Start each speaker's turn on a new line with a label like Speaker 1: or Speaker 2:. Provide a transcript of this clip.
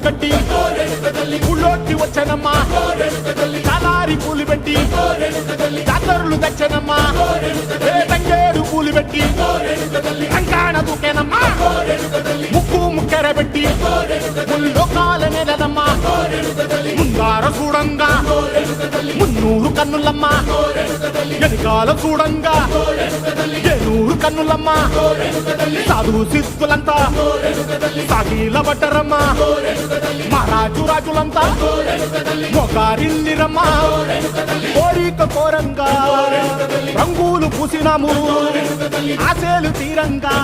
Speaker 1: కట్టి ఊళ్ళోకి వచ్చానమ్మా కలారి పూలు పెట్టి జాతరులు తెచ్చానమ్మా తంగేడు పూలు పెట్టి రంగాణ దూకేనమ్మా ముక్కు ముక్కెర పెట్టి ముల్లోకాల నెలనమ్మా ముందార చూడంగా మున్నూరు కన్నులమ్మ ఎనకాల చూడంగా ఏనూరు కన్నులమ్మ సాధు సిద్ధులంతా సాగిల బట్టరమ్మ మహారాజు రాజులంతా మొగారిల్లిరమ్మ కోరిక కోరంగా రంగులు పూసినాము ఆశలు తీరంగా